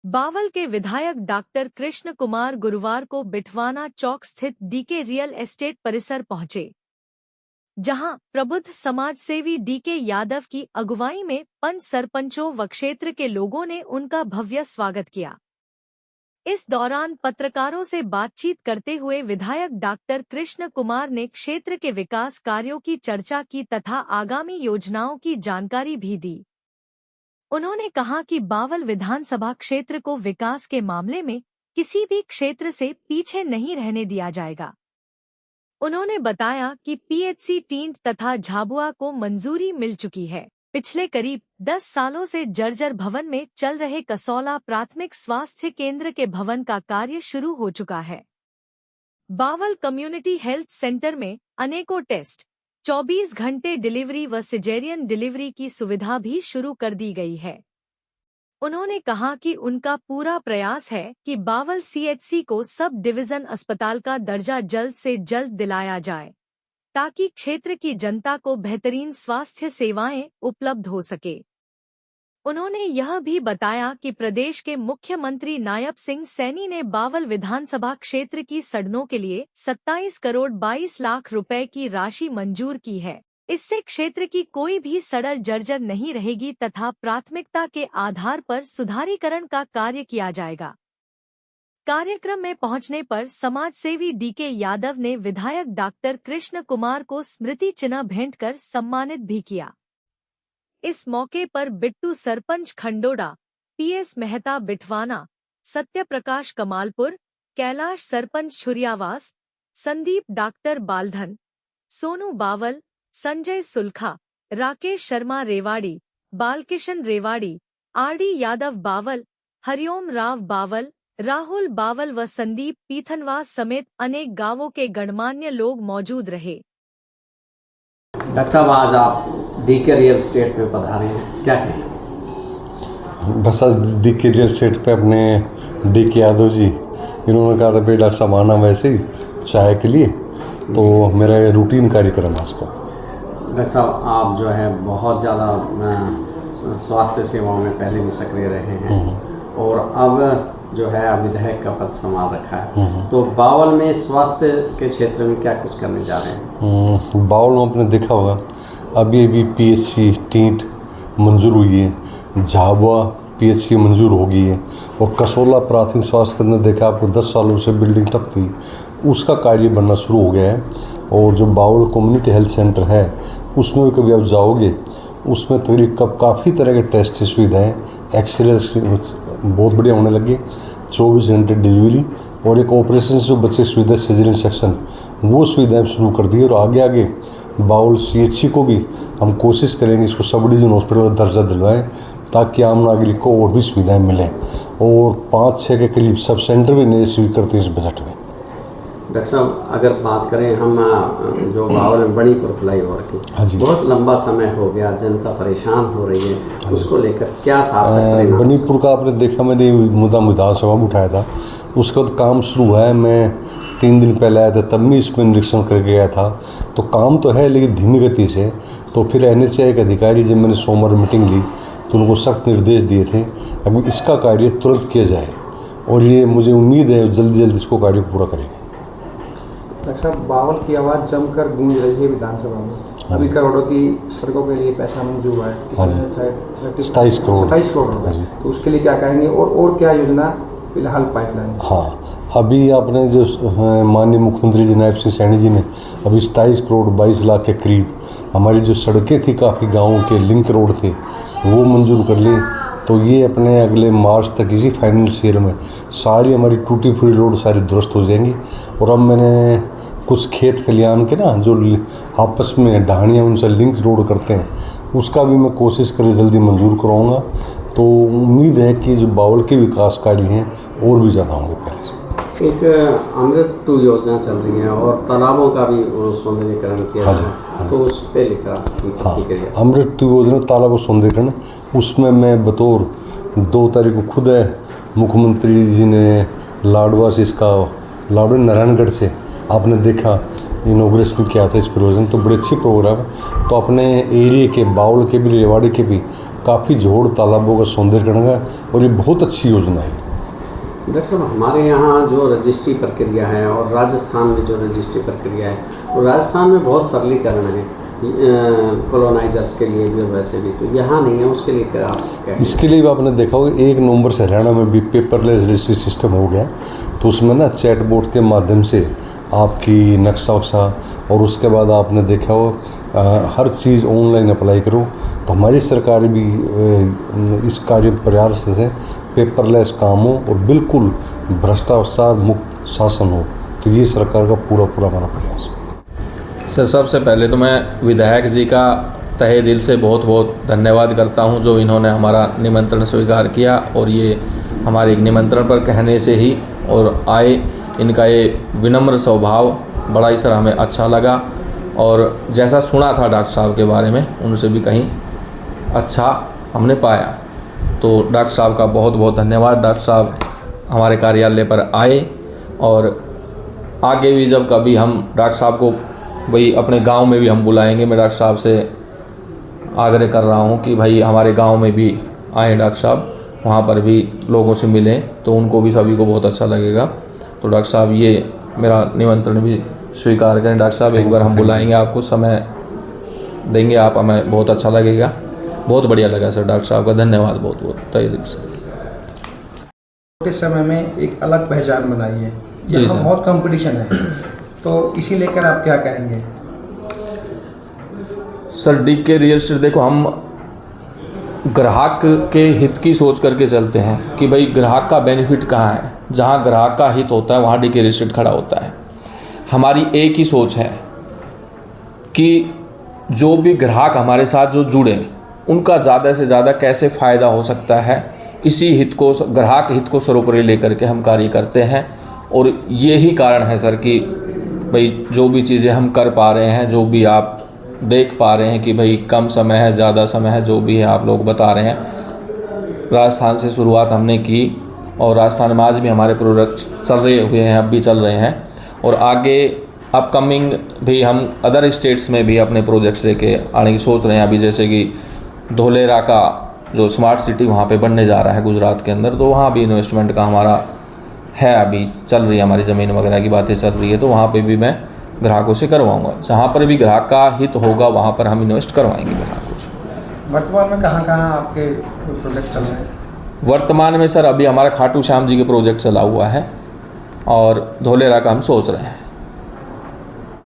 बावल के विधायक डॉक्टर कृष्ण कुमार गुरुवार को बिठवाना चौक स्थित डीके रियल एस्टेट परिसर पहुंचे, जहां प्रबुद्ध समाज सेवी डीके यादव की अगुवाई में पंच सरपंचों व क्षेत्र के लोगों ने उनका भव्य स्वागत किया। इस दौरान पत्रकारों से बातचीत करते हुए विधायक डॉक्टर कृष्ण कुमार ने क्षेत्र के विकास कार्यों की चर्चा की तथा आगामी योजनाओं की जानकारी भी दी। उन्होंने कहा कि बावल विधानसभा क्षेत्र को विकास के मामले में किसी भी क्षेत्र से पीछे नहीं रहने दिया जाएगा। उन्होंने बताया कि पीएचसी टींट तथा झाबुआ को मंजूरी मिल चुकी है। पिछले करीब 10 सालों से जर्जर भवन में चल रहे कसौला प्राथमिक स्वास्थ्य केंद्र के भवन का कार्य शुरू हो चुका है। बावल कम्युनिटी हेल्थ सेंटर में अनेकों टेस्ट, 24 घंटे डिलीवरी व सिजेरियन डिलीवरी की सुविधा भी शुरू कर दी गई है। उन्होंने कहा कि उनका पूरा प्रयास है कि बावल सीएचसी को सब डिवीजन अस्पताल का दर्जा जल्द से जल्द दिलाया जाए, ताकि क्षेत्र की जनता को बेहतरीन स्वास्थ्य सेवाएं उपलब्ध हो सके। उन्होंने यह भी बताया कि प्रदेश के मुख्यमंत्री नायब सिंह सैनी ने बावल विधानसभा क्षेत्र की सड़कों के लिए 27 करोड़ 22 लाख रुपए की राशि मंजूर की है। इससे क्षेत्र की कोई भी सड़क जर्जर नहीं रहेगी तथा प्राथमिकता के आधार पर सुधारीकरण का कार्य किया जाएगा। कार्यक्रम में पहुंचने पर समाजसेवी डीके यादव ने विधायक डॉक्टर कृष्ण कुमार को स्मृति चिन्ह भेंट कर सम्मानित भी किया। इस मौके पर Bittu sarpanch खंडोड़ा, PS Mehta Bithwana, Satya Prakash Kamalpur, Kailash sarpanch छुरियावास, Sandeep doctor बालधन, Sonu Bawal, Sanjay सुलखा, Rakesh Sharma Rewari, Balkishan Rewari, RD Yadav Bawal, Hariom Rao Bawal, Rahul Bawal व संदीप पीथनवास समेत अनेक गांवों के गणमान्य लोग मौजूद रहे। डॉक्टर साहब, आज आप डीके रियल एस्टेट पे पधारे हैं, क्या कहें? बस डीके रियल एस्टेट पे अपने डीके यादव जी, इन्होंने कहा था भाई डॉक्टर साहब आना वैसे ही चाय के लिए, तो मेरा ये रूटीन कार्यक्रम है इसको। डॉक्टर साहब, आप जो है बहुत ज़्यादा स्वास्थ्य सेवाओं में पहले भी सक्रिय रहे हैं और अब जो है विधायक का पद संभाल रखा है, तो बावल में स्वास्थ्य के क्षेत्र में क्या कुछ करने जा रहे हैं? बावल में आपने देखा होगा अभी पीएचसी टींट मंजूर हुई है, झाबुआ पीएचसी मंजूर हो गई है और कसौला प्राथमिक स्वास्थ्य केंद्र देखा आपको 10 सालों से बिल्डिंग ठप थी, उसका कार्य बनना शुरू हो गया है। और जो बावल कम्युनिटी हेल्थ सेंटर है उसमें भी कभी आप जाओगे, उसमें तकरीबन काफ़ी तरह के टेस्ट की सुविधाएँ, एक्सरे बहुत बढ़िया होने लगी, 24 घंटे डिलीवरी और एक ऑपरेशन से बच्चे सुविधा सिजेरियन सेक्शन, वो सुविधाएं शुरू कर दी। और आगे बावल सीएचसी को भी हम कोशिश करेंगे इसको सब डिवीजन हॉस्पिटल का दर्जा दिलवाएं, ताकि आम नागरिक को और भी सुविधाएं मिलें। और 5-6 के करीब सब सेंटर भी नए शुरू करते हैं इस बजट में। डॉक्टर साहब, अगर बात करें हम जो बावल में बनीपुर फ्लाईओवर की, बहुत लंबा समय हो गया, जनता परेशान हो रही है, उसको लेकर क्या साफ? बनीपुर का आपने देखा, मैंने मुद्दा विधानसभा में उठाया था, उसका तो काम शुरू हुआ है। मैं 3 दिन पहले आया था, तब भी इसमें निरीक्षण करके गया था, तो काम तो है लेकिन धीमी गति से। तो फिर NHAI के अधिकारी, जब मैंने सोमवार मीटिंग ली तो उनको सख्त निर्देश दिए थे अभी इसका कार्य तुरंत किया जाए, और ये मुझे उम्मीद है जल्दी इसको कार्य पूरा करेंगे। डॉक्टर साहब, बावल की आवाज़ जमकर गूंज रही है विधानसभा में। अभी करोड़ों की सड़कों के लिए पैसा मंजूर हुआ है, 27 करोड़। तो उसके लिए क्या कहेंगे और क्या योजना फिलहाल पाइपलाइन? हाँ, अभी आपने जो माननीय मुख्यमंत्री जी नायब सिंह सैनी जी ने अभी 27 करोड़ 22 लाख के करीब हमारी जो सड़कें थी, काफ़ी गाँवों के लिंक रोड थे, वो मंजूर कर ली। तो ये अपने अगले मार्च तक इसी फाइनेंशियल में सारी हमारी टूटी फूटी रोड सारी दुरुस्त हो जाएंगी। और अब मैंने कुछ खेत खलियान के ना जो आपस में ढाणियाँ उनसे लिंक रोड करते हैं, उसका भी मैं कोशिश कर जल्दी मंजूर कराऊंगा। तो उम्मीद है कि जो बावल के विकास कार्य हैं और भी ज़्यादा होंगे पहले से। एक अमृत 2 योजना चल रही है और तालाबों का भी सौंदर्यीकरण किया जा रहा है, तो उस पर लिखा अमृत 2 योजना तालाबों सौंदर्यीकरण, उसमें मैं बतौर 2 तारीख को खुद है मुख्यमंत्री जी ने लाडवा से इसका लाडवा नारायणगढ़ से आपने देखा इनॉग्रेशन किया था इस परियोजना, तो बड़े अच्छी प्रोग्राम। तो अपने एरिया के बावल के भी रेवाड़ी के भी काफ़ी जोड़ तालाबों का सौंदर्यकरण है और ये बहुत अच्छी योजना है। डॉक्टर साहब, हमारे यहाँ जो रजिस्ट्री प्रक्रिया है और राजस्थान में जो रजिस्ट्री प्रक्रिया है, वो राजस्थान में बहुत सरलीकरण है कॉलोनाइजर्स के लिए भी और वैसे भी, तो यहाँ नहीं है। उसके लिए क्या आप इसके लिए भी आपने देखा होगा 1 नवंबर से हरियाणा में भी पेपरलेस रजिस्ट्री सिस्टम हो गया। तो उसमें ना चैट बोर्ड के माध्यम से आपकी नक्शा वक्शा और उसके बाद आपने देखा हो हर चीज़ ऑनलाइन अप्लाई करो। तो हमारी सरकार भी इस कार्य प्रयास से पेपरलेस काम हो और बिल्कुल भ्रष्टाचार मुक्त शासन हो। तो ये सरकार का पूरा हमारा प्रयास है। सर, सबसे पहले तो मैं विधायक जी का तहे दिल से बहुत बहुत धन्यवाद करता हूं, जो इन्होंने हमारा निमंत्रण स्वीकार किया और ये हमारे निमंत्रण पर कहने से ही और आए। इनका ये विनम्र स्वभाव बड़ा ही सर हमें अच्छा लगा और जैसा सुना था डॉक्टर साहब के बारे में उनसे भी कहीं अच्छा हमने पाया। तो डॉक्टर साहब का बहुत बहुत धन्यवाद। डॉक्टर साहब हमारे कार्यालय पर आए और आगे भी जब कभी हम डॉक्टर साहब को भाई अपने गांव में भी हम बुलाएंगे। मैं डॉक्टर साहब से आग्रह कर रहा हूं कि भाई हमारे गांव में भी आए डॉक्टर साहब, वहां पर भी लोगों से मिलें तो उनको भी सभी को बहुत अच्छा लगेगा। तो डॉक्टर साहब ये मेरा निमंत्रण भी स्वीकार करें। डॉक्टर साहब एक बार हम बुलाएंगे, आपको समय देंगे आप, हमें बहुत अच्छा लगेगा। बहुत बढ़िया लगा सर, डॉक्टर साहब का धन्यवाद बहुत बहुत तहे दिल से। छोटे समय में एक अलग पहचान बनाई है, यहाँ बहुत कंपटीशन है, तो इसी लेकर आप क्या कहेंगे? सर, डीके रियल एस्टेट देखो, हम ग्राहक के हित की सोच करके चलते हैं कि भाई ग्राहक का बेनिफिट कहाँ है। जहाँ ग्राहक का हित होता है वहाँ डीके रियल एस्टेट खड़ा होता है। हमारी एक ही सोच है कि जो भी ग्राहक हमारे साथ जो जुड़े उनका ज़्यादा से ज़्यादा कैसे फ़ायदा हो सकता है, इसी हित को, ग्राहक हित को सर्वोपरि लेकर के हम कार्य करते हैं। और यही कारण है सर कि भाई जो भी चीज़ें हम कर पा रहे हैं, जो भी आप देख पा रहे हैं कि भाई कम समय है, ज़्यादा समय है, जो भी है आप लोग बता रहे हैं। राजस्थान से शुरुआत हमने की और राजस्थान में आज भी हमारे प्रोडक्ट चल रहे हुए हैं, अब भी चल रहे हैं और आगे अपकमिंग भी हम अदर स्टेट्स में भी अपने प्रोजेक्ट्स लेके आने की सोच रहे हैं। अभी जैसे कि धोलेरा का जो स्मार्ट सिटी वहाँ पे बनने जा रहा है गुजरात के अंदर, तो वहाँ भी इन्वेस्टमेंट का हमारा है, अभी चल रही है, हमारी ज़मीन वगैरह की बातें चल रही है। तो वहाँ पे भी मैं ग्राहकों से करवाऊँगा, जहाँ पर भी ग्राहक का हित होगा वहाँ पर हम इन्वेस्ट करवाएंगे ग्राहकों से। वर्तमान में कहाँ आपके प्रोजेक्ट चल रहे हैं? वर्तमान में सर अभी हमारा खाटू श्याम जी के प्रोजेक्ट चला हुआ है और धोलेरा का हम सोच रहे हैं।